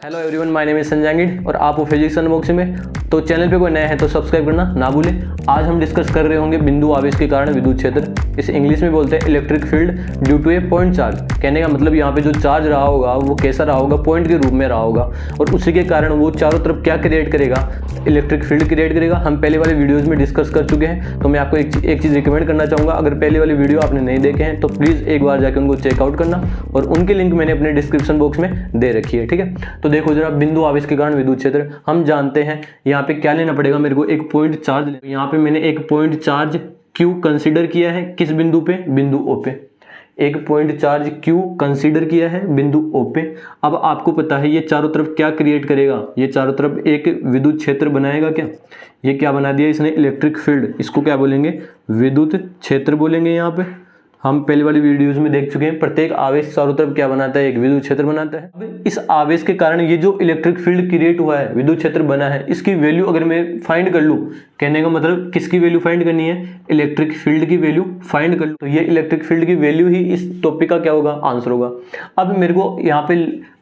Hello everyone, my name is Sanjay और आप वो फिजिक्स अनबॉक्सिंग में। तो चैनल पे कोई नया है तो सब्सक्राइब करना ना भूलें। आज हम डिस्कस कर रहे होंगे बिंदु आवेश के कारण विद्युत क्षेत्र, इसे इंग्लिश में बोलते हैं electric field due to a point charge. कहने का मतलब यहाँ पे जो चार्ज रहा होगा वो कैसा रहा होगा, पॉइंट के रूप में रहा होगा और उसी के कारण वो चारों तरफ क्या क्रिएट करेगा, इलेक्ट्रिक फील्ड क्रिएट करेगा। हम पहले वाले वीडियोज़ में डिस्कस कर चुके हैं, तो मैं आपको एक चीज़ रिकमेंड करना चाहूँगा। अगर पहले वाले वीडियो आपने नहीं देखे हैं तो प्लीज़ एक बार जाकर उनको चेकआउट करना और उनकी लिंक मैंने अपने डिस्क्रिप्शन बॉक्स में दे रखी है, ठीक है। तो देखो जरा, बिंदु आवेश के कारण विद्युत क्षेत्र हम जानते हैं। यहाँ पे क्या लेना पड़ेगा मेरे को, एक पॉइंट चार्ज। यहाँ पे मैंने एक पॉइंट चार्ज Q कंसीडर किया है, किस बिंदु पे, बिंदु O पे। एक पॉइंट चार्ज Q कंसीडर किया है बिंदु O पे। अब आपको पता है ये चारों तरफ क्या क्रिएट करेगा, ये चारों तरफ एक विद्युत क्षेत्र बनाएगा। क्या ये क्या बना दिया इसने, इलेक्ट्रिक फील्ड। इसको क्या बोलेंगे, विद्युत क्षेत्र बोलेंगे। यहाँ पे हम पहले वाली वीडियोस में देख चुके हैं, प्रत्येक आवेश चारों तरफ क्या बनाता है, एक विद्युत क्षेत्र बनाता है। अब इस आवेश के कारण ये जो इलेक्ट्रिक फील्ड क्रिएट हुआ है, विद्युत क्षेत्र बना है, इसकी वैल्यू अगर मैं फाइंड कर लूँ, कहने का मतलब किसकी वैल्यू फाइंड करनी है, इलेक्ट्रिक फील्ड की वैल्यू फाइंड कर लूँ, तो ये इलेक्ट्रिक फील्ड की वैल्यू ही इस टॉपिक का क्या होगा, आंसर होगा। अब मेरे को यहाँ पे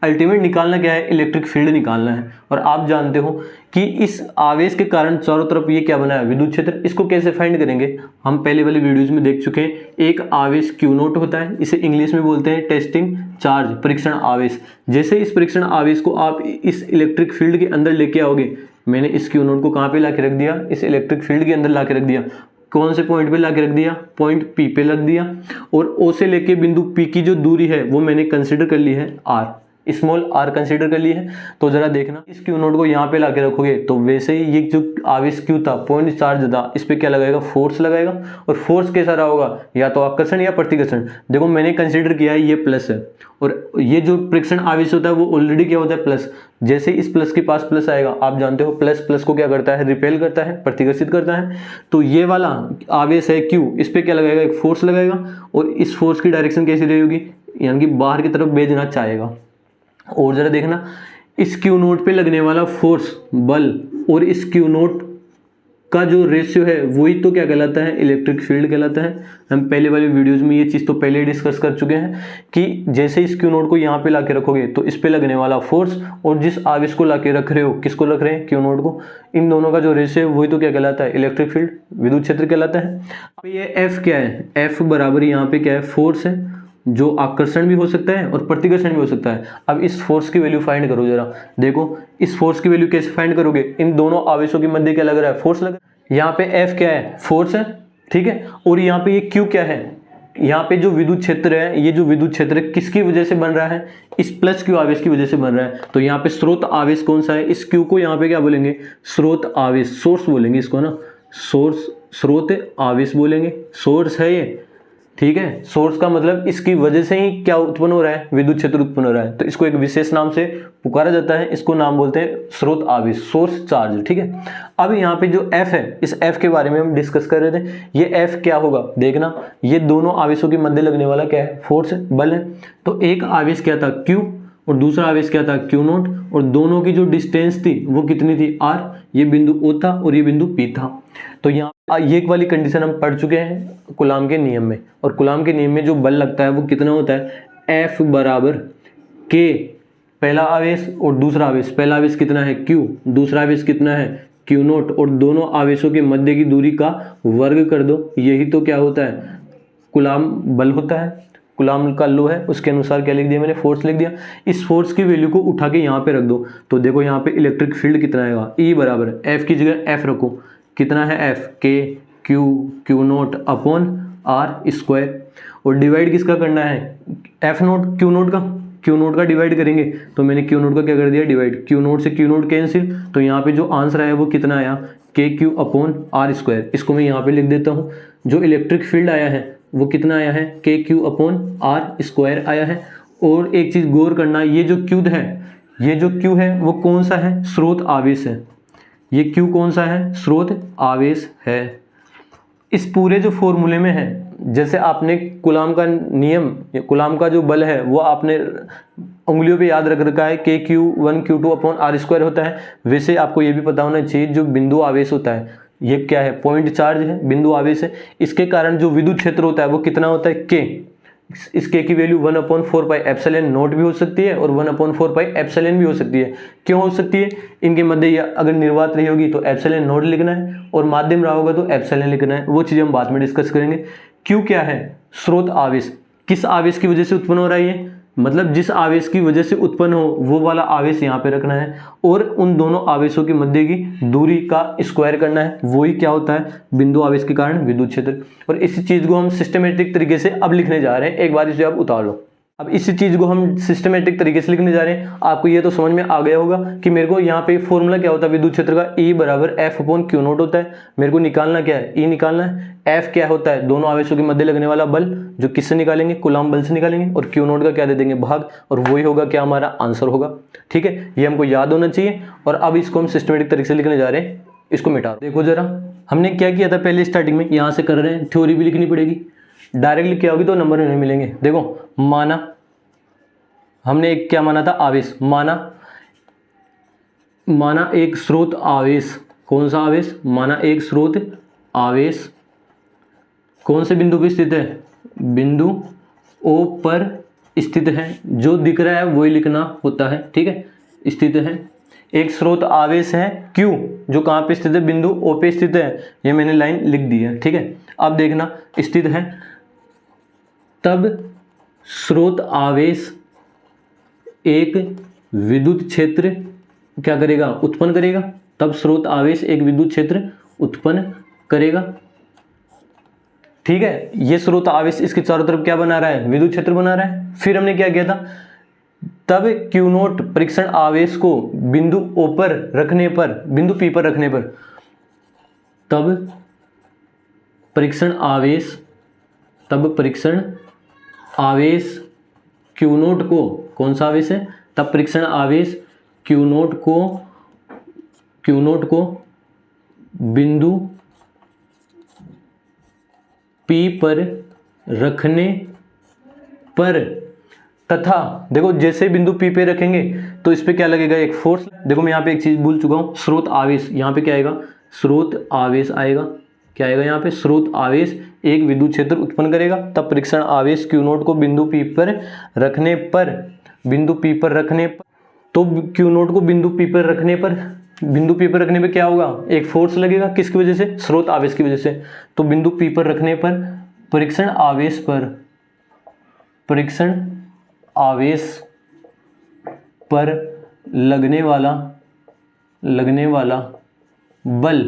अल्टीमेट निकालना क्या है, इलेक्ट्रिक फील्ड निकालना है। और आप जानते हो कि इस आवेश के कारण चारों तरफ ये क्या बना है, विद्युत क्षेत्र। इसको कैसे फाइंड करेंगे, हम पहले वाली वीडियोस में देख चुके हैं। एक आवेश Q नोट होता है, इसे इंग्लिश में बोलते हैं टेस्टिंग चार्ज, परीक्षण आवेश। जैसे इस परीक्षण आवेश को आप इस इलेक्ट्रिक फील्ड के अंदर लेके आओगे, मैंने इस Q नोट को कहाँ पे ला के रख दिया, इस इलेक्ट्रिक फील्ड के अंदर ला के रख दिया। कौन से पॉइंट पे ला के रख दिया, पॉइंट P पे रख दिया। और O से लेके बिंदु P की जो दूरी है वो मैंने कंसिडर कर ली है R, स्मॉल r कंसीडर कर ली है। तो जरा देखना, इस Q नोट को यहाँ पे लाके रखोगे तो वैसे ही ये जो आवेश Q था, पॉइंट चार्ज था, इस पे क्या लगाएगा, फोर्स लगाएगा। और फोर्स कैसा रहा होगा, या तो आकर्षण या प्रतिकर्षण। देखो मैंने कंसीडर किया है ये प्लस है, और ये जो परीक्षण आवेश होता है वो ऑलरेडी क्या होता है, प्लस। जैसे इस प्लस के पास प्लस आएगा, आप जानते हो प्लस प्लस को क्या करता है, रिपेल करता है, प्रतिकर्षित करता है। तो ये वाला आवेश है Q, इस पे क्या लगाएगा, एक फोर्स लगाएगा। और इस फोर्स की डायरेक्शन कैसी रहेगी, यानी कि बाहर की तरफ भेजना चाहेगा। और जरा देखना, इस Q नोट पे लगने वाला फोर्स, बल, और इस Q नोट का जो रेशियो है वही तो क्या कहलाता है, इलेक्ट्रिक फील्ड कहलाता है। हम पहले वाली वीडियोस में ये चीज़ तो पहले ही डिस्कस कर चुके हैं कि जैसे इस Q नोट को यहाँ पे लाके रखोगे तो इस पे लगने वाला फोर्स और जिस आवेश को लाके रख रहे हो, किसको रख रहे हैं, Q नोट को, इन दोनों का जो रेशियो है वही तो क्या कहलाता है, इलेक्ट्रिक फील्ड, विद्युत क्षेत्र कहलाता है। अब ये F क्या है, F बराबर यहाँ पे क्या है, फोर्स है, जो आकर्षण भी हो सकता है और प्रतिकर्षण भी हो सकता है। अब इस फोर्स की वैल्यू फाइंड करो जरा, देखो इस फोर्स की वैल्यू कैसे फाइंड करोगे, इन दोनों आवेशों के मध्य क्या लग रहा है, फोर्स लग रहा है। यहाँ पे F क्या है, फोर्स है, ठीक है। और यहाँ पे ये Q क्या है, यहाँ पे जो विद्युत क्षेत्र है, ये जो विद्युत क्षेत्र किसकी वजह से बन रहा है, इस प्लस Q आवेश की वजह से बन रहा है। तो यहाँ पे स्रोत आवेश कौन सा है, इस Q को यहाँ पे क्या बोलेंगे, स्रोत आवेश, सोर्स बोलेंगे इसको ना, सोर्स, स्रोत आवेश बोलेंगे, सोर्स है ये, ठीक है। सोर्स का मतलब इसकी वजह से ही क्या उत्पन्न हो रहा है, विद्युत क्षेत्र उत्पन्न हो रहा है। तो इसको एक विशेष नाम से पुकारा जाता है, इसको नाम बोलते हैं स्रोत आवेश, सोर्स चार्ज, ठीक है। अब यहाँ पे जो F है, इस F के बारे में हम डिस्कस कर रहे थे। ये F क्या होगा, देखना, ये दोनों आवेशों के मध्य लगने वाला क्या है, फोर्स है, बल है। तो एक आवेश क्या था, Q, और दूसरा आवेश क्या था, Q नोट, और दोनों की जो डिस्टेंस थी वो कितनी थी, R। ये बिंदु O था और ये बिंदु P था। तो यहाँ ये वाली कंडीशन हम पढ़ चुके हैं कूलाम के नियम में, और कूलाम के नियम में जो बल लगता है वो कितना होता है, F बराबर K, पहला आवेश और दूसरा आवेश, पहला आवेश कितना है Q, दूसरा आवेश कितना है Q नोट, और दोनों आवेशों के मध्य की दूरी का वर्ग कर दो, यही तो क्या होता है, कूलाम बल होता है। कूलाम का लॉ है, उसके अनुसार क्या लिख दिया मैंने, फोर्स लिख दिया। इस फोर्स की वैल्यू को उठा के यहाँ पे रख दो, तो देखो यहाँ पे इलेक्ट्रिक फील्ड कितना आएगा, E बराबर F की जगह F रखो, कितना है F, K Q naught upon R square. और डिवाइड किसका करना है, F नोट Q नोट का, Q नोट का डिवाइड करेंगे। तो मैंने Q नोट का क्या कर दिया, डिवाइड, Q नोट से Q नोट कैंसिल। तो यहाँ पे जो आंसर आया वो कितना आया, KQ अपॉन R स्क्वायर। इसको मैं यहाँ पे लिख देता हूँ, जो इलेक्ट्रिक फील्ड आया है वो कितना आया है, KQ अपॉन R स्क्वायर आया है। और एक चीज़ गौर करना, ये जो Q है, ये जो Q है वो कौन सा है, स्रोत आवेश है। ये Q कौन सा है, स्रोत आवेश है। इस पूरे जो फॉर्मूले में है, जैसे आपने कूलाम का नियम, कूलाम का जो बल है वो आपने उंगलियों पे याद रख रखा है, KQ1 Q2 upon R square होता है। वैसे आपको ये भी पता होना चाहिए, जो बिंदु आवेश होता है, ये क्या है, पॉइंट चार्ज है, बिंदु आवेश है, इसके कारण जो विद्युत क्षेत्र होता है वो कितना होता है, K। इसके की वैल्यू 1/4 पाई एप्सिलॉन नॉट भी हो सकती है और 1/4 पाई एप्सिलॉन भी हो सकती है। क्यों हो सकती है? इनके मध्य या अगर निर्वात रही होगी तो एप्सिलॉन नॉट लिखना है और माध्यम रहा होगा तो एप्सिलॉन लिखना है। वो चीज़ हम बाद में डिस्कस करेंगे। क्यू क्या है? स्रोत आवेश। किस आवेश की वजह से उत्पन्न हो रहा है ये? मतलब जिस आवेश की वजह से उत्पन्न हो वो वाला आवेश यहाँ पे रखना है और उन दोनों आवेशों के मध्य की दूरी का स्क्वायर करना है। वही क्या होता है? बिंदु आवेश के कारण विद्युत क्षेत्र। और इसी चीज़ को हम सिस्टमेटिक तरीके से अब लिखने जा रहे हैं। एक बार इसे आप उतार लो। अब इसी चीज़ को हम सिस्टमेटिक तरीके से लिखने जा रहे हैं। आपको ये तो समझ में आ गया होगा कि मेरे को यहाँ पे फॉर्मूला क्या होता है विद्युत क्षेत्र का? E बराबर F/Q0 होता है। मेरे को निकालना क्या है? E निकालना है। F क्या होता है? दोनों आवेशों के मध्य लगने वाला बल, जो किससे निकालेंगे? कूलम्ब बल से निकालेंगे। और Q0 का क्या दे देंगे? भाग। और वही होगा क्या? हमारा आंसर होगा। ठीक है, ये हमको याद होना चाहिए। और अब इसको हम सिस्टमेटिक तरीके से लिखने जा रहे हैं। इसको मिटा दो। देखो जरा, हमने क्या किया था पहले स्टार्टिंग में, यहाँ से कर रहे हैं, थ्योरी भी लिखनी पड़ेगी। डायरेक्टली क्या होगी तो नंबर नहीं मिलेंगे। देखो, माना हमने एक क्या माना था? आवेश। माना एक स्रोत आवेश। कौन सा आवेश? माना एक स्रोत आवेश कौन से बिंदु पर स्थित है? बिंदु O पर स्थित है। जो दिख रहा है वही लिखना होता है। ठीक है, स्थित है। एक स्रोत आवेश है Q, जो कहाँ पे स्थित है? बिंदु O पे स्थित है। ये मैंने लाइन लिख दी है। ठीक है, अब देखना, स्थित है तब स्रोत आवेश एक विद्युत क्षेत्र क्या करेगा? उत्पन्न करेगा। तब स्रोत आवेश एक विद्युत क्षेत्र उत्पन्न करेगा। ठीक है, ये स्रोत आवेश इसके चारों तरफ क्या बना रहा है? विद्युत क्षेत्र बना रहा है। फिर हमने क्या किया था? तब Q0 परीक्षण आवेश को बिंदु O पर रखने पर, बिंदु P पर रखने पर, तब परीक्षण आवेश Q0 को, कौन सा आवेश है? तब परीक्षण आवेश Q0 को बिंदु P पर रखने पर तथा, देखो जैसे बिंदु P पे रखेंगे तो इस पे क्या लगेगा? एक फोर्स। देखो मैं यहाँ पे एक चीज भूल चुका हूँ, स्रोत आवेश। यहाँ पे क्या आएगा? स्रोत आवेश आएगा। क्या आएगा यहाँ पे? स्रोत आवेश एक विद्युत क्षेत्र उत्पन्न करेगा। तब परीक्षण आवेश Q0 को बिंदु P पर रखने पर, तो Q0 को बिंदु P पर रखने पर क्या होगा? एक फोर्स लगेगा। किसकी वजह से? स्रोत आवेश की वजह से। तो बिंदु P पर रखने पर परीक्षण आवेश पर लगने वाला बल,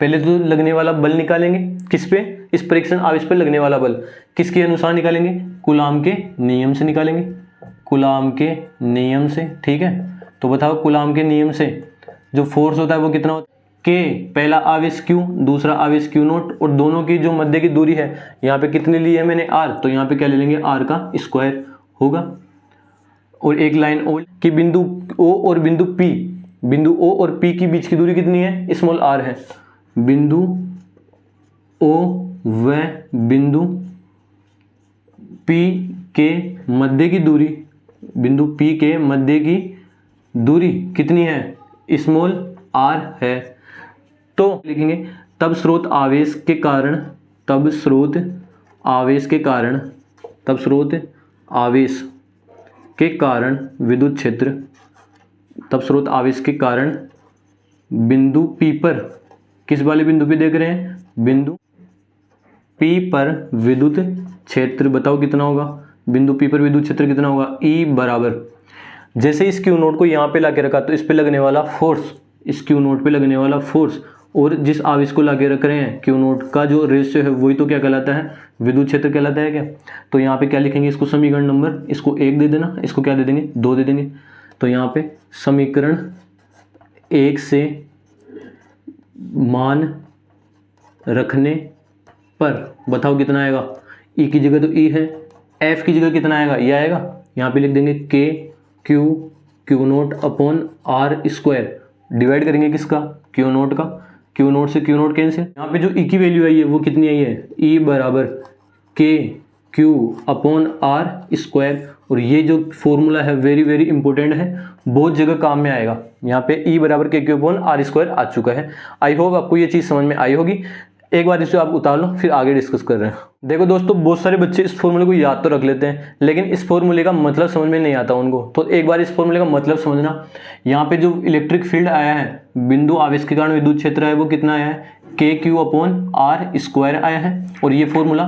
पहले तो लगने वाला बल निकालेंगे। किस पे? इस परीक्षण आवेश पर लगने वाला बल किसके अनुसार निकालेंगे? कूलाम के नियम से निकालेंगे। कूलाम के नियम से। ठीक है, तो बताओ कूलाम के नियम से जो फोर्स होता है वो कितना होता है? K, पहला आवेश Q, दूसरा आवेश Q0, और दोनों की जो मध्य की दूरी है यहाँ पे कितनी ली है मैंने? R, तो यहाँ पे क्या ले लेंगे? R का स्क्वायर होगा। और एक लाइन और कि बिंदु O और बिंदु P के बीच की दूरी कितनी है? स्मॉल r है। बिंदु O व बिंदु P के मध्य की दूरी, कितनी है? स्मॉल r है। तो लिखेंगे तब स्रोत आवेश के कारण विद्युत क्षेत्र, बिंदु P पर, किस वाले बिंदु पे देख रहे हैं? बिंदु P पर विद्युत क्षेत्र बताओ कितना होगा? बिंदु P पर विद्युत क्षेत्र कितना होगा? E बराबर, जैसे इस Q0 को यहाँ पे लाके रखा तो इस पे लगने वाला फोर्स, और जिस आवेश को लाके रख रहे हैं Q0 का जो रेशियो है वही तो क्या कहलाता है? विद्युत क्षेत्र कहलाता है क्या? तो यहाँ पे क्या लिखेंगे? इसको समीकरण नंबर, इसको 1 दे देना, इसको क्या दे देंगे? 2 दे देंगे। तो यहाँ पे समीकरण 1 से मान रखने पर बताओ कितना आएगा? E की जगह तो E है, F की जगह कितना आएगा? ये आएगा। यहाँ पे लिख देंगे Q0 upon R square, divide करेंगे किसका? Q0 का। Q0 से Q0 कैंसिल। यहाँ पे जो E की वैल्यू आई है वो कितनी आई है? E बराबर KQ अपॉन R स्क्वायर। और ये जो फॉर्मूला है वेरी वेरी इंपॉर्टेंट है, बहुत जगह काम में आएगा। यहाँ पे E बराबर KQ अपॉन R स्क्वायर आ चुका है। आई होप आपको ये चीज़ समझ में आई होगी। एक बार इसे आप उतार लो, फिर आगे डिस्कस कर रहे हैं। देखो दोस्तों, बहुत सारे बच्चे इस फॉर्मूले को याद तो रख लेते हैं, लेकिन इस फॉर्मूले का मतलब समझ में नहीं आता उनको। तो एक बार इस फॉर्मूले का मतलब समझना। यहाँ पे जो इलेक्ट्रिक फील्ड आया है, बिंदु आवेश के कारण विद्युत क्षेत्र है, वो कितना आया है, KQ/R² आया है। और ये फॉर्मूला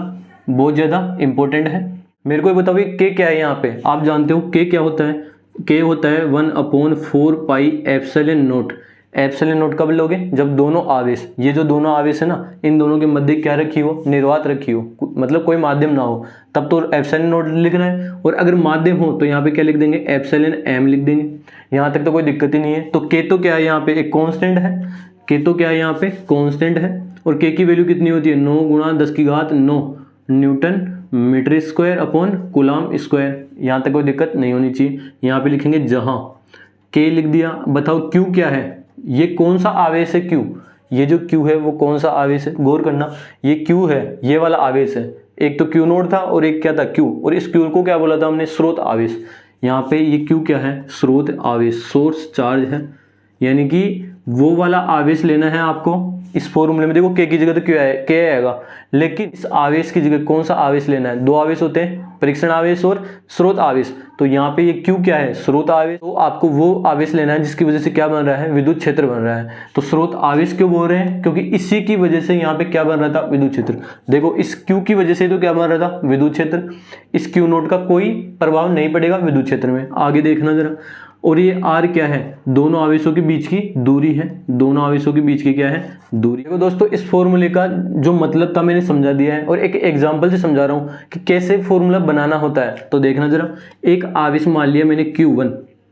बहुत ज़्यादा इंपॉर्टेंट है। मेरे को ये बताओ के क्या है यहाँ पे, आप जानते हो के क्या होता है? के होता है 1/4πε0। एप्सिलॉन नोट कब लोगे? जब दोनों आवेश, ये जो दोनों आवेश है ना, इन दोनों के मध्य क्या रखी हो, निर्वात रखी हो, मतलब कोई माध्यम ना हो, तब तो एप्सिलॉन नोट लिखना है। और अगर माध्यम हो तो यहाँ पे क्या लिख देंगे, एप्सिलॉन m लिख देंगे। यहाँ तक तो कोई दिक्कत ही नहीं है। तो के तो क्या है यहाँ पे, एक कांस्टेंट है। के तो क्या है यहाँ पे, कांस्टेंट है। और के की वैल्यू कितनी होती है, 9 × 10⁹ newton metre square upon coulomb square. यहाँ तक कोई दिक्कत नहीं होनी चाहिए। यहाँ पे लिखेंगे जहाँ के लिख दिया। बताओ क्यू क्या है, ये कौन सा आवेश है क्यू? ये जो क्यू है वो कौन सा आवेश है, गौर करना। ये क्यू है, ये वाला आवेश है। एक तो क्यू नोड था और एक क्या था, क्यू। और इस क्यू को क्या बोला था हमने, स्रोत आवेश। यहाँ पे ये क्यू क्या है, स्रोत आवेश, सोर्स चार्ज है। यानी कि वो वाला आवेश लेना है आपको। इस फॉर्मूले में देखो के की जगह तो क्यू है, के आएगा, लेकिन इस आवेश की जगह कौन सा आवेश लेना है? दो आवेश होते हैं, परीक्षण आवेश और स्रोत आवेश। तो यहाँ पे ये क्यू क्या है, स्रोत आवेश। तो आपको वो आवेश लेना है जिसकी वजह से क्या बन रहा है, विद्युत क्षेत्र बन रहा है। तो स्रोत आवेश क्यों बोल रहे हैं, क्योंकि इसी की वजह से यहाँ पे क्या बन रहा था, विद्युत क्षेत्र। देखो इस क्यू की वजह से तो क्या बन रहा था, विद्युत क्षेत्र। इस क्यू नोट का कोई प्रभाव नहीं पड़ेगा विद्युत क्षेत्र में। आगे देखना जरा। और ये आर क्या है, दोनों आवेशों के बीच की दूरी है। दोनों आवेशों के बीच की क्या है, दूरी। देखो दोस्तों, इस फॉर्मूले का जो मतलब था मैंने समझा दिया है, और एक एग्जांपल से समझा रहा हूँ कि कैसे फॉर्मूला बनाना होता है। तो देखना जरा। एक आवेश मान लिया मैंने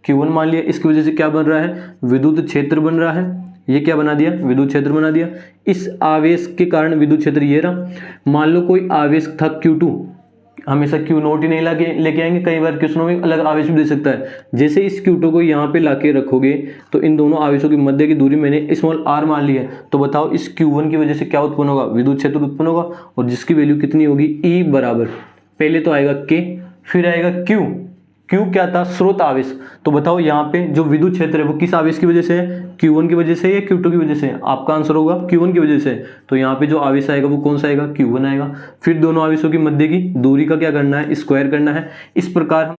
Q1 मान लिया। इसकी वजह से क्या बन रहा है, विद्युत क्षेत्र बन रहा है। ये क्या बना दिया, विद्युत क्षेत्र बना दिया। इस आवेश के कारण विद्युत क्षेत्र ये रहा। मान लो कोई आवेश था Q2, हमेशा Q0 ही नहीं लेके आएंगे, कई बार क्वेश्चनों में अलग आवेश भी दे सकता है। जैसे इस Q2 को यहाँ पे लाके रखोगे तो इन दोनों आवेशों के मध्य की दूरी मैंने स्मॉल r मान ली है। तो बताओ इस Q1 की वजह से क्या उत्पन्न होगा, विद्युत क्षेत्र उत्पन्न होगा। और जिसकी वैल्यू कितनी होगी, E बराबर, पहले तो आएगा K, फिर आएगा Q क्या था, स्रोत आवेश। तो बताओ यहाँ पे जो विद्युत क्षेत्र है वो किस आवेश की वजह से है, Q1 की वजह से या Q2 की वजह से? आपका आंसर होगा Q1 की वजह से। तो यहाँ पे जो आवेश आएगा वो कौन सा आएगा, Q1 आएगा। फिर दोनों आवेशों की मध्य की दूरी का क्या करना है, स्क्वायर करना है। इस प्रकार हम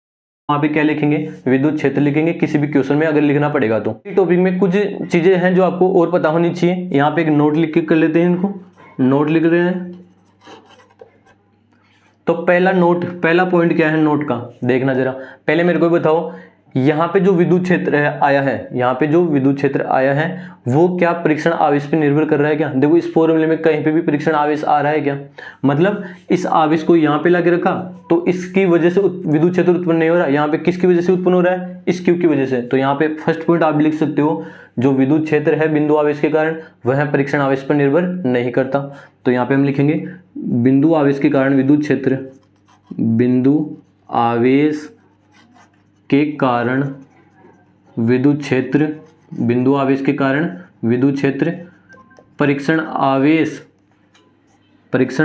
वहाँ पे क्या लिखेंगे, विद्युत क्षेत्र लिखेंगे, किसी भी क्वेश्चन में अगर लिखना पड़ेगा तो। इस टॉपिक में कुछ चीजें हैं जो आपको और पता होनी चाहिए। यहाँ पे एक नोट लिख के कर लेते हैं, इनको नोट लिख रहे हैं। तो पहला पॉइंट क्या है नोट का, देखना जरा। पहले मेरे को बताओ, यहाँ पे जो विद्युत क्षेत्र आया है, यहाँ पे जो विद्युत क्षेत्र आया है वो क्या परीक्षण आवेश पे निर्भर कर रहा है क्या? देखो इस फॉर्मूले में कहीं पे भी परीक्षण आवेश आ रहा है क्या? मतलब इस आवेश को यहाँ पे लाके रखा तो इसकी वजह से विद्युत क्षेत्र उत्पन्न नहीं हो रहा। यहाँ पे किसकी वजह से उत्पन्न हो रहा है, इस क्यू की वजह से। तो यहाँ पे फर्स्ट पॉइंट आप लिख सकते हो, जो विद्युत क्षेत्र है बिंदु आवेश के कारण वह परीक्षण आवेश पर निर्भर नहीं करता। तो यहाँ पे हम लिखेंगे बिंदु आवेश के कारण विद्युत क्षेत्र, बिंदु आवेश के कारण विद्युत क्षेत्र, बिंदु आवेश के कारण विद्युत क्षेत्र परीक्षण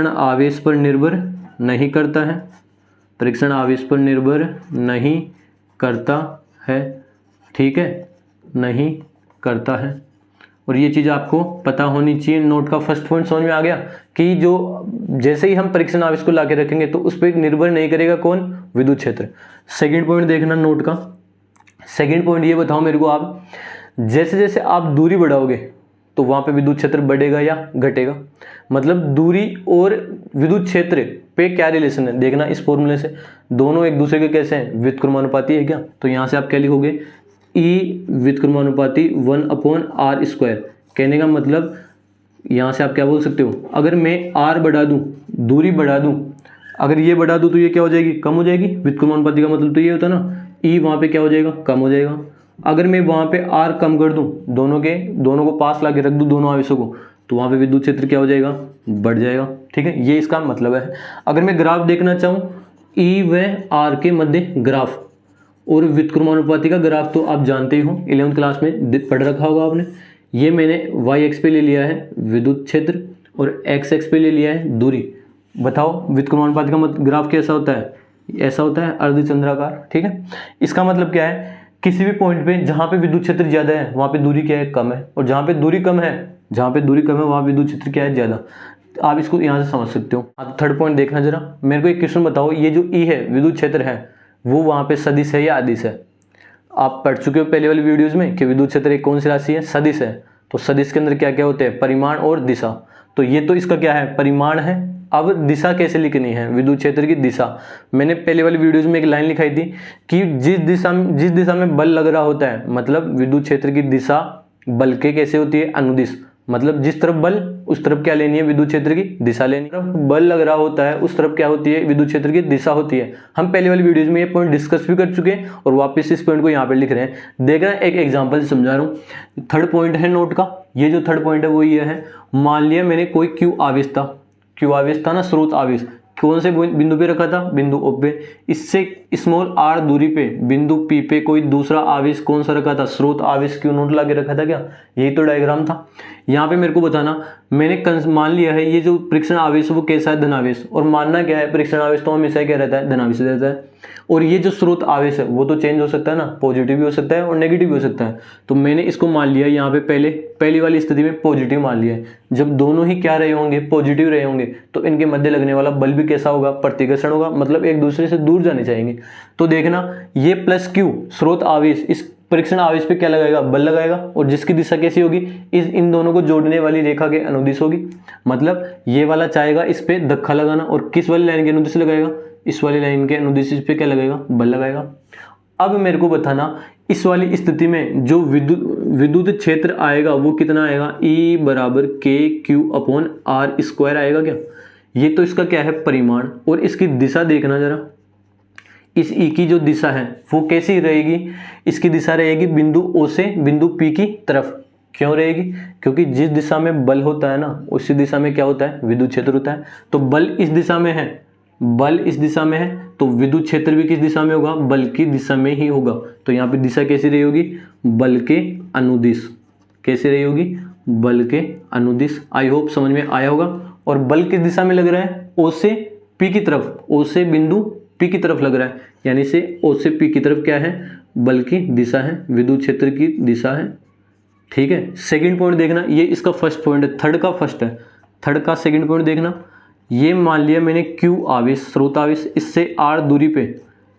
आवेश पर निर्भर नहीं करता है, परीक्षण आवेश पर निर्भर नहीं करता है। ठीक है, नहीं करता है। और ये चीज़ आपको पता होनी चाहिए। नोट का फर्स्ट पॉइंट समझ में आ गया कि जो जैसे ही हम परीक्षण आवेश को लाके रखेंगे तो उस पर निर्भर नहीं करेगा कौन, विद्युत क्षेत्र। सेकंड पॉइंट देखना नोट का। सेकंड पॉइंट ये बताओ मेरे को आप, जैसे जैसे आप दूरी बढ़ाओगे तो वहाँ पे विद्युत क्षेत्र बढ़ेगा या घटेगा? मतलब दूरी और विद्युत क्षेत्र पे क्या रिलेशन है, देखना इस फॉर्मूले से। दोनों एक दूसरे के कैसे हैं, व्युत्क्रमानुपाती है क्या? तो यहाँ से आप क्या लिखोगे, E व्युत्क्रमानुपाती 1/r²। कहने का मतलब यहाँ से आप क्या बोल सकते हो, अगर मैं r बढ़ा दूँ, दूरी बढ़ा दूँ, अगर ये बढ़ा दूँ तो ये क्या हो जाएगी, कम हो जाएगी। व्युत्क्रमानुपाती का मतलब तो ये होता है ना, E वहाँ पे क्या हो जाएगा, कम हो जाएगा। अगर मैं वहाँ पे r कम कर दूँ, दोनों को पास ला के रख दूँ, दोनों आवेशों को, तो वहाँ पे विद्युत क्षेत्र क्या हो जाएगा, बढ़ जाएगा। ठीक है, ये इसका मतलब है। अगर मैं ग्राफ देखना चाहूँ, E व r के मध्य ग्राफ और व्युत्क्रमानुपाती का ग्राफ तो आप जानते ही हो, 11वीं क्लास में पढ़ रखा होगा आपने। ये मैंने y एक्स पे ले लिया है विद्युत क्षेत्र और x एक्स पे ले लिया है दूरी। बताओ व्युत्क्रमानुपाती का ग्राफ कैसा होता है, ऐसा होता है अर्धचंद्राकार। ठीक है, इसका मतलब क्या है, किसी भी पॉइंट पे जहाँ पे विद्युत क्षेत्र ज़्यादा है वहाँ पे दूरी क्या है, कम है। और जहाँ पे दूरी कम है वहाँ विद्युत क्षेत्र क्या है, ज़्यादा। आप इसको यहाँ से समझ सकते हो। अब थर्ड पॉइंट देखना जरा, मेरे को एक क्वेश्चन बताओ, ये जो ई है विद्युत क्षेत्र है वो वहाँ पे सदिश है या अदिश है? आप पढ़ चुके हो पहले वाली वीडियोज़ में कि विद्युत क्षेत्र एक कौन सी राशि है? सदिश है। तो सदिश के अंदर क्या क्या होते हैं? परिमाण और दिशा। तो ये तो इसका क्या है? परिमाण है। अब दिशा कैसे लिखनी है? विद्युत क्षेत्र की दिशा मैंने पहले वाली वीडियोज में एक लाइन लिखाई थी कि जिस दिशा में बल लग रहा होता है, मतलब विद्युत क्षेत्र की दिशा बल के कैसे होती है? अनुदिश। मतलब जिस तरफ बल उस तरफ क्या लेनी है? विद्युत क्षेत्र की दिशा लेनी है। बल लग रहा होता है उस तरफ क्या होती है? विद्युत क्षेत्र की दिशा होती है। हम पहले वाली वीडियोज में ये पॉइंट डिस्कस भी कर चुके हैं और वापस इस पॉइंट को यहाँ पे लिख रहे हैं। देखना, एक एग्जांपल से समझा रहा हूँ। थर्ड पॉइंट है नोट का, ये जो थर्ड पॉइंट है वो ये है, मान लिया मैंने कोई क्यू आवेश था ना, स्रोत आवेश कौन से बिंदु पे रखा था? बिंदु ओ पे। इससे स्मॉल r दूरी पे बिंदु P पे कोई दूसरा आवेश कौन सा रखा था? स्रोत आवेश क्यू नोट लाके रखा था क्या? यही तो डायग्राम था। यहाँ पे मेरे को बताना, मैंने मान लिया है ये जो परीक्षण आवेश वो कैसा है? धनावेश। और मानना क्या है? परीक्षण आवेश तो हमेशा क्या रहता है? धनावेश रहता है। और ये जो स्रोत आवेश है वो तो चेंज हो सकता है ना, पॉजिटिव भी हो सकता है और नेगेटिव भी हो सकता है। तो मैंने इसको मान लिया यहाँ पे पहली वाली स्थिति में पॉजिटिव मान लिया है। जब दोनों ही क्या रहे होंगे? पॉजिटिव रहे होंगे, तो इनके मध्य लगने वाला बल भी कैसा होगा? प्रतिकर्षण होगा, मतलब एक दूसरे से दूर जाने चाहेंगे। तो देखना, ये प्लस क्यू स्रोत आवेश इस परीक्षण आवेश पे क्या लगाएगा? बल लगाएगा। और जिसकी दिशा कैसी होगी? इन दोनों को जोड़ने वाली रेखा के अनुदिश होगी। मतलब ये वाला चाहेगा इस पे धक्का लगाना, और किस वाली लाइन के अनुदिश लगाएगा? इस वाली लाइन के अनुदिश इस पे क्या लगाएगा? बल लगाएगा। अब मेरे को बताना, इस वाली स्थिति में जो विद्युत क्षेत्र आएगा वो कितना आएगा? E बराबर KQ/R² आएगा क्या? ये तो इसका क्या है? परिमाण। और इसकी दिशा देखना जरा, इस E की जो दिशा है वो कैसी रहेगी? इसकी दिशा रहेगी बिंदु O से बिंदु P की तरफ। क्यों रहेगी? क्योंकि जिस दिशा में बल होता है ना, उसी दिशा में क्या होता है? विद्युत क्षेत्र होता है। तो बल इस दिशा में है, बल इस दिशा में है, तो विद्युत क्षेत्र भी किस दिशा में होगा? बल की दिशा में ही होगा। तो यहाँ पे दिशा कैसी रही होगी? बल के अनुदिश। कैसे रही होगी? बल के अनुदिश। आई होप समझ में आया होगा। और बल किस दिशा में लग रहा है? O से P की तरफ, O से बिंदु P की तरफ लग रहा है, यानी से O से P की तरफ क्या है? बल की दिशा है, विद्युत क्षेत्र की दिशा है। ठीक है। सेकंड पॉइंट देखना, ये इसका फर्स्ट पॉइंट है, थर्ड का फर्स्ट है, थर्ड का सेकंड पॉइंट देखना। ये मान लिया मैंने Q आवेश, स्रोत आवेश, इससे R दूरी पे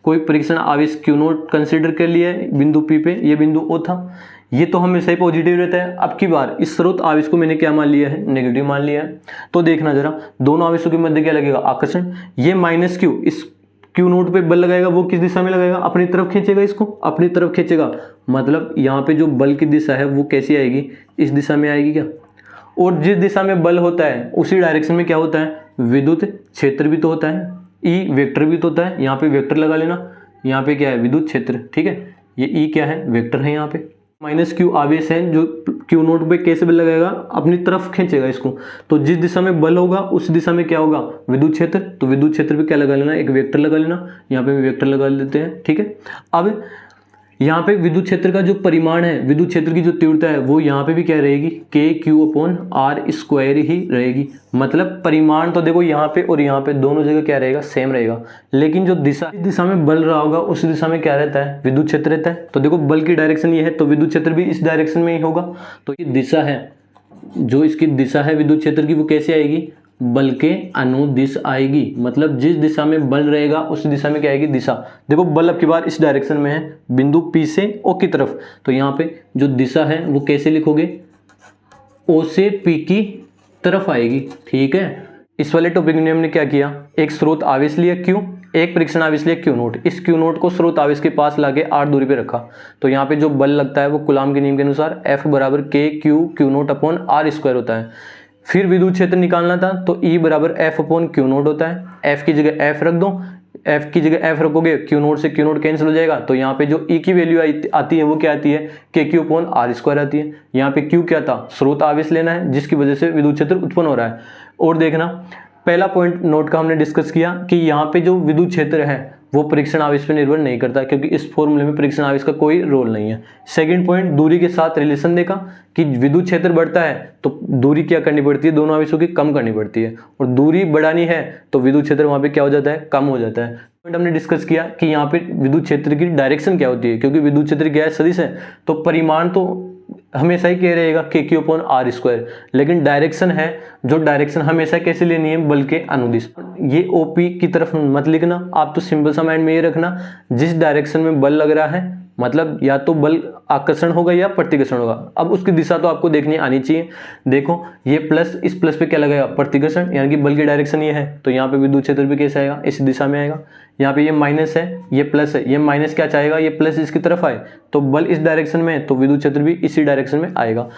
कोई परीक्षण आवेश Q नोट कंसिडर कर लिया है बिंदु P पे, ये बिंदु O था। ये तो हमेशा ही पॉजिटिव रहता है। अब की बार इस स्रोत आवेश को मैंने क्या मान लिया है? नेगेटिव मान लिया है। तो देखना जरा, दोनों आवेशों के मध्य क्या लगेगा? आकर्षण। ये माइनस Q इस Q नोट पे बल लगाएगा, वो किस दिशा में लगाएगा? अपनी तरफ खींचेगा, इसको अपनी तरफ खींचेगा। मतलब यहाँ पे जो बल की दिशा है वो कैसी आएगी? इस दिशा में आएगी क्या? और जिस दिशा में बल होता है उसी डायरेक्शन में क्या होता है? विद्युत क्षेत्र भी तो होता है, ई वेक्टर भी तो होता है। यहाँ पे वेक्टर लगा लेना, यहाँ पे क्या है? विद्युत क्षेत्र। ठीक है, ये ई क्या है? वेक्टर है। यहाँ पे माइनस Q आवेश है जो Q नोट पे कैसे बल लगाएगा? अपनी तरफ खींचेगा इसको। तो जिस दिशा में बल होगा उस दिशा में क्या होगा? विद्युत क्षेत्र। तो विद्युत क्षेत्र पे क्या लगा लेना? एक वेक्टर लगा लेना। यहाँ पे भी वेक्टर लगा लेते हैं। ठीक है। अब यहाँ पे विद्युत क्षेत्र का जो परिमाण है, विद्युत क्षेत्र की जो तीव्रता है, वो यहाँ पे भी क्या रहेगी? KQ/R² ही रहेगी। मतलब परिमाण तो देखो यहाँ पे और यहाँ पे दोनों जगह क्या रहेगा? सेम रहेगा। लेकिन जो दिशा, इस दिशा में बल रहा होगा उस दिशा में क्या रहता है? विद्युत क्षेत्र रहता है। तो देखो बल की डायरेक्शन ये है, तो विद्युत क्षेत्र भी इस डायरेक्शन में ही होगा। तो ये दिशा है, जो इसकी दिशा है विद्युत क्षेत्र की, वो कैसे आएगी? बल के अनुदिश आएगी। मतलब जिस दिशा में बल रहेगा उस दिशा में क्या आएगी? दिशा। देखो बल अब की बार इस डायरेक्शन में है, बिंदु P से O की तरफ। तो यहाँ पे जो दिशा है वो कैसे लिखोगे? O से P की तरफ आएगी। ठीक है। इस वाले टॉपिक में हमने क्या किया? एक स्रोत आवेश लिया Q, एक परीक्षण आवेश लिया Q नोट। इस Q नोट को स्रोत आवेश के पास लाके R दूरी पे रखा। तो यहाँ पे जो बल लगता है वो कूलाम के नियम के अनुसार F बराबर KQ/Q0/R² होता है। फिर विद्युत क्षेत्र निकालना था, तो E बराबर F/Q नोट होता है। F की जगह F रख दो, F की जगह F रखोगे, Q नोट से Q नोट कैंसिल हो जाएगा। तो यहाँ पे जो E की वैल्यू आती है वो क्या आती है? KQ/R² आती है। यहाँ पे Q क्या था? स्रोत आवेश लेना है जिसकी वजह से विद्युत क्षेत्र उत्पन्न हो रहा है। और देखना, पहला पॉइंट नोट का हमने डिस्कस किया कि यहाँ पे जो विद्युत क्षेत्र है वो परीक्षण आवेश पर निर्भर नहीं करता, क्योंकि इस फॉर्मूले में परीक्षण आवेश का कोई रोल नहीं है। सेकंड पॉइंट, दूरी के साथ रिलेशन देखा कि विद्युत क्षेत्र बढ़ता है तो दूरी क्या करनी पड़ती है? दोनों आवेशों की कम करनी पड़ती है। और दूरी बढ़ानी है तो विद्युत क्षेत्र वहाँ पे क्या हो जाता है? कम हो जाता है। पॉइंट हमने डिस्कस किया कि यहाँ पे विद्युत क्षेत्र की डायरेक्शन क्या होती है, क्योंकि विद्युत क्षेत्र क्या है? सदिश है। तो परिमाण तो हमेशा ही क्या रहेगा, KQ/R²। लेकिन डायरेक्शन है, जो डायरेक्शन हमेशा कैसे लेनी है, बल के अनुदिश। ये OP की तरफ मत लिखना, आप तो सिंपल सा माइंड में ये रखना, जिस डायरेक्शन में बल लग रहा है मतलब या तो बल आकर्षण होगा या प्रतिकर्षण होगा। अब उसकी दिशा तो आपको देखनी आनी चाहिए। देखो ये प्लस, इस प्लस पे क्या लगेगा, प्रतिकर्षण, यानी कि बल की डायरेक्शन ये है, तो यहाँ पे विद्युत क्षेत्र भी कैसे आएगा, इस दिशा में आएगा। यहाँ पे ये माइनस है, ये प्लस है, ये माइनस क्या चाहेगा, ये प्लस इसकी तरफ आए, तो बल इस डायरेक्शन में है, तो विद्युत क्षेत्र भी इसी डायरेक्शन में आएगा।